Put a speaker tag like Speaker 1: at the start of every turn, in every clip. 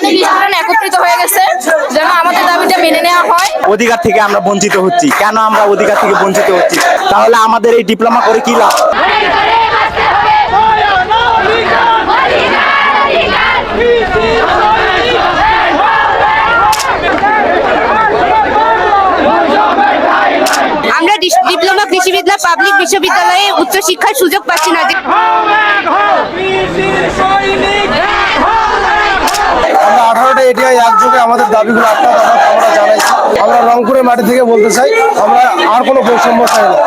Speaker 1: অনেক স্টুডেন্ট একত্রিত হয়ে গেছে যেন আমাদের দাবিটা মেনে নেওয়া হয়।
Speaker 2: অধিকার থেকে আমরা বঞ্চিত হচ্ছি, কেন আমরা অধিকার থেকে বঞ্চিত হচ্ছি? তাহলে আমাদের এই ডিপ্লোমা করে কি লাভ?
Speaker 3: আমরা ডিপ্লোমা কৃষিবিদ্যা পাবলিক বিশ্ববিদ্যালয়ে উচ্চশিক্ষার সুযোগ পাচ্ছি না।
Speaker 4: আমরা 18টা এটিআই একযোগে আমাদের দাবিগুলো আমরা জানাইছি। আমরা রংপুরের মাটি থেকে বলতে চাই, আমরা আর কোনো বৈষম্য চাই না।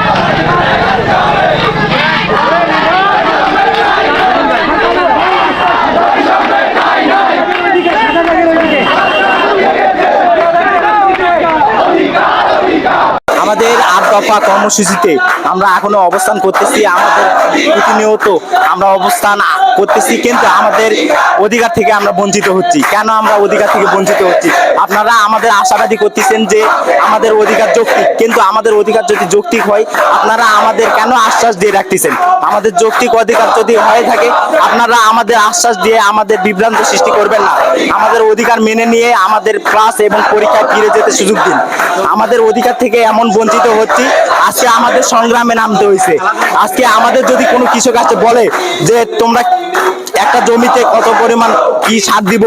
Speaker 2: আমাদের 8 দফা কর্মসূচিতে আমরা এখনো অবস্থান করতেছি, আমাদের প্রতিনিয়ত আমরা অবস্থান করতেছি, কিন্তু আমাদের অধিকার থেকে আমরা বঞ্চিত হচ্ছি। কেন আমরা অধিকার থেকে বঞ্চিত হচ্ছি? আপনারা আমাদের আশাবাদী করতেছেন যে আমাদের অধিকার যৌক্তিক, কিন্তু আমাদের অধিকার যদি যৌক্তিক হয় আপনারা আমাদের কেন আশ্বাস দিয়ে রাখতেছেন? আমাদের যৌক্তিক অধিকার যদি হয়ে থাকে আপনারা আমাদের আশ্বাস দিয়ে আমাদের বিভ্রান্ত সৃষ্টি করবেন না। আমাদের অধিকার মেনে নিয়ে আমাদের ক্লাস এবং পরীক্ষায় ফিরে যেতে সুযোগ দিন। আমাদের অধিকার থেকে এমন বঞ্চিত হচ্ছি, আজকে আমাদের সংগ্রামে নামতে হয়েছে। আজকে আমাদের যদি কোনো কৃষক আসতে বলে যে তোমরা একটা জমিতে কত পরিমাণ কি সার দিব,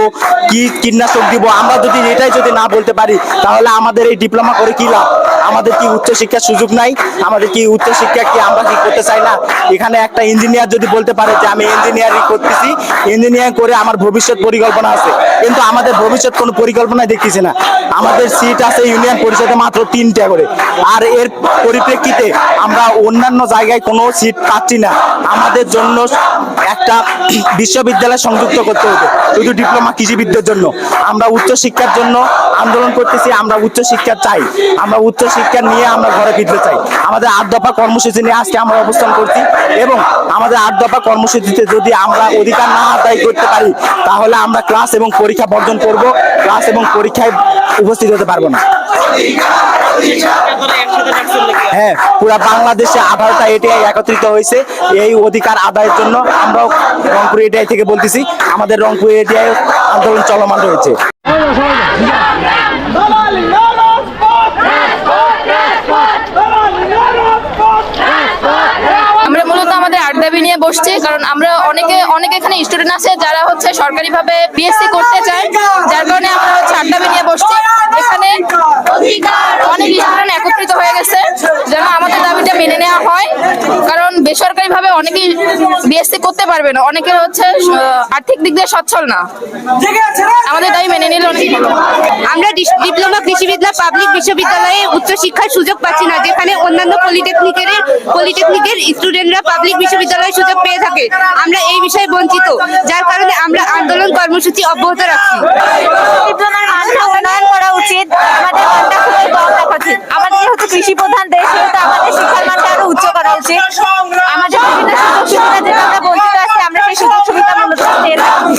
Speaker 2: কি কীটনাশক দিব, আমরা যদি এটাই যদি না বলতে পারি তাহলে আমাদের এই ডিপ্লোমা করে কি লাভ? আমাদের কি উচ্চশিক্ষার সুযোগ নাই? আমাদের কি উচ্চশিক্ষা কি আমরা কি করতে চাই না? এখানে একটা ইঞ্জিনিয়ার যদি বলতে পারে যে আমি ইঞ্জিনিয়ারিং করতেছি, ইঞ্জিনিয়ারিং করে আমার ভবিষ্যৎ পরিকল্পনা আছে, কিন্তু আমাদের ভবিষ্যৎ কোনো পরিকল্পনাই দেখতেছি না। আমাদের সিট আছে ইউনিয়ন পরিষদে মাত্র 3টা করে, আর এর পরিপ্রেক্ষিতে আমরা অন্যান্য জায়গায় কোনো সিট পাচ্ছি না। আমাদের জন্য একটা বিশ্ববিদ্যালয় সংযুক্ত করতে হবে শুধু ডিপ্লোমা কৃষিবিদ্যার জন্য। আমরা উচ্চশিক্ষার জন্য আন্দোলন করতেছি, আমরা উচ্চশিক্ষা চাই, আমরা উচ্চশিক্ষা নিয়ে আমরা ঘরে ফিরতে চাই। আমাদের 8 দফা কর্মসূচি নিয়ে আজকে আমরা অবস্থান করছি, এবং আমাদের 8 দফা কর্মসূচিতে যদি আমরা অধিকার না আদায় করতে পারি তাহলে আমরা ক্লাস এবং পরীক্ষা বর্জন করব, ক্লাস এবং পরীক্ষায় উপস্থিত হতে পারবো না। হ্যাঁ, পুরা বাংলাদেশে 18টা এটিআই একত্রিত হয়েছে এই অধিকার আদায়ের জন্য। আমরাও রংপুর এটিআই থেকে বলতেছি, আমাদের রংপুর এটিআই আন্দোলন চলমান রয়েছে।
Speaker 1: আমরা মূলত আমাদের আট দাবি নিয়ে বসছি, কারণ আমরা অনেকে এখানে স্টুডেন্ট আছে যারা হচ্ছে সরকারিভাবে বিএসসি করতে চায়, যার কারণে আমরা হচ্ছে আট দাবি নিয়ে বসছি। এখানে অনেক স্টুডেন্ট একত্রিত হয়ে গেছে যেন আমাদের দাবিটা মেনে নেওয়া হয়, কারণ বেসরকারিভাবে অনেকেই বিএসসি করতে পারবে না, অনেকে হচ্ছে আর্থিক দিক দিয়ে সচ্ছল না। আমাদের দাবি মেনে নিলে অনেক ভালো।
Speaker 3: আমরা ডিপ্লোমা কৃষিবিদ্যা পাবলিক বিশ্ববিদ্যালয়ে উচ্চশিক্ষার সুযোগ পাচ্ছি না, যেখানে অন্যান্য পলিটেকনিকের স্টুডেন্টরা পাবলিক বিশ্ববিদ্যালয়ে সুযোগ পেয়ে থাকে। আমরা এই বিষয়ে বঞ্চিত, যার কারণে আমরা আন্দোলন কর্মসূচি অব্যাহত রাখছি।
Speaker 5: ডিপ্লোমার মানটা উন্নয়ন করা উচিত, আমাদের মানটা খুবই কম রাখা উচিত। আমাদের যেহেতু কৃষি প্রধান দেশ, সেহেতু আমাদের শিক্ষার মানটা আরো উচ্চ করা উচিত। আমাদের বিভিন্ন সুযোগ সুবিধা যেটা আমরা বঞ্চিত আছি, আমরা সেই সুযোগ সুবিধা মূলত পেয়ে থাকি।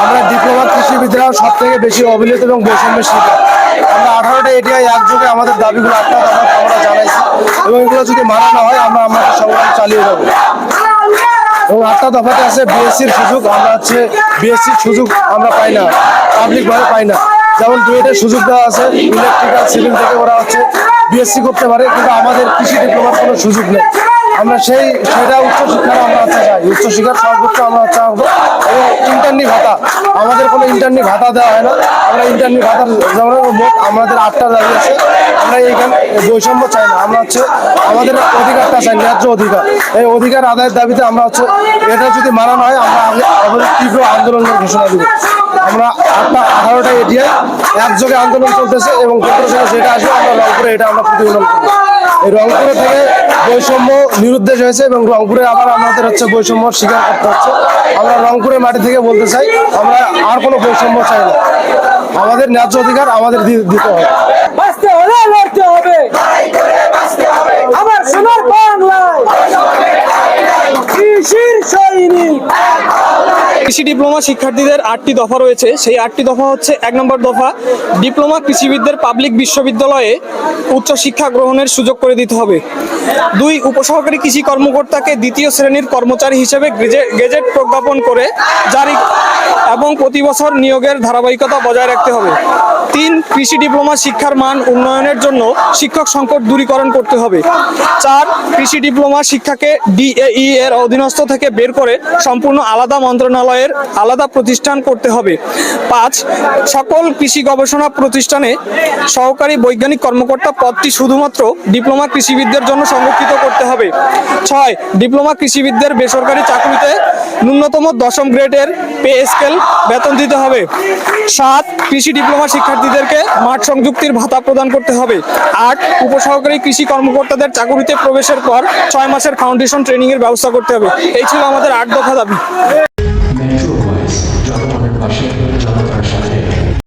Speaker 4: আমরা ডিপ্লোমা কৃষিবিদ্যা সব থেকে বেশি অবহেলিত এবং বৈষম্যের শিকার। আমরা 18টা এটিআই একযোগে আমাদের দাবিগুলো আমরা জানাইছি, এবং এগুলো যদি মানা না হয় আমরা আমাদের সংগ্রাম চালিয়ে যাবো। এবং 8টা দফাতে আছে বিএসসির সুযোগ, আমরা হচ্ছে বিএসসির সুযোগ আমরা পাই না, পাবলিকভাবে পাই না। যেমন ডুয়েটের সুযোগ দেওয়া আছে, ইলেকট্রিক্যাল সিভিল থেকে ওরা হচ্ছে বিএসসি করতে পারে, কিন্তু আমাদের কৃষি ডিপ্লোমার কোনো সুযোগ নেই। আমরা সেটা উচ্চশিক্ষার আমরা চাই, উচ্চশিক্ষার সর্বোচ্চ আমরা চাইবো। এবং ইন্টার্নি ভাতা, আমাদের কোনো ইন্টার্নি ভাতা দেওয়া হয় না। আমরা ইন্টার্নি ভাতার যেমন মোট আমাদের 8টা দাবি আছে, আমরা এইখানে বৈষম্য চাই না, আমরা হচ্ছে আমাদের অধিকারটা চাই, ন্যায্য অধিকার। এই অধিকার আদায়ের দাবিতে আমরা হচ্ছে এটা যদি মানা হয় আমরা আমাদের তীব্র আন্দোলনের ঘোষণা দিব। আমরা 18টা এটিআই একযোগে আন্দোলন চলতেছে, এবং কেন্দ্র থেকে যেটা আসবে আমরা রংপুরে এটা আমরা প্রতিফলন করবো। এই রংপুরে থেকে বৈষম্য নিরুদ্দেশ হয়েছে, এবং রংপুরে আবার আমাদের হচ্ছে বৈষম্য স্বীকার করতে হচ্ছে। আমরা রংপুরের মাটি থেকে বলতে চাই, আমরা আর কোনো বৈষম্য চাই না। আমাদের ন্যায্য অধিকার আমাদের দিতে হবে।
Speaker 6: বাঁচতে হলে লড়তে হবে, আমার সোনার বাংলায় কৃষির সৈনিক।
Speaker 7: কৃষি ডিপ্লোমা শিক্ষার্থীদের 8টি দফা রয়েছে। সেই 8টি দফা হচ্ছে: 1 নম্বর দফা, ডিপ্লোমা কৃষিবিদদের পাবলিক বিশ্ববিদ্যালয়ে উচ্চশিক্ষা গ্রহণের সুযোগ করে দিতে হবে। 2, উপসহকারী কৃষি কর্মকর্তাকে 2য় শ্রেণীর কর্মচারী হিসেবে গেজেট প্রজ্ঞাপন করে জারি এবং প্রতি বছর নিয়োগের ধারাবাহিকতা বজায় রাখতে হবে। 3, কৃষি ডিপ্লোমা শিক্ষার মান উন্নয়নের জন্য শিক্ষক সংকট দূরীকরণ করতে হবে। 4, কৃষি ডিপ্লোমা শিক্ষাকে DAE এর অধীনস্থ থেকে বের করে সম্পূর্ণ আলাদা মন্ত্রণালয়ের আলাদা প্রতিষ্ঠান করতে হবে। 5, সকল কৃষি গবেষণা প্রতিষ্ঠানে সহকারী বৈজ্ঞানিক কর্মকর্তা পদটি শুধুমাত্র ডিপ্লোমা কৃষিবিদদের জন্য সংরক্ষিত করতে হবে। 6, ডিপ্লোমা কৃষিবিদদের বেসরকারি চাকরিতে ন্যূনতম 10ম গ্রেডের পে স্কেল বেতন দিতে হবে। 7, কৃষি ডিপ্লোমা শিক্ষার্থীদেরকে মাঠ সংযুক্তির ভাতা প্রদান করতে হবে। 8, উপসহকারী কৃষি কর্মকর্তাদের চাকরিতে প্রবেশের পর 6 মাসের ফাউন্ডেশন ট্রেনিং এর ব্যবস্থা করতে হবে। এই ছিল আমাদের 8 দফা দাবি।
Speaker 8: মেট্রো ভয়েস জনগণের পাশে জনতার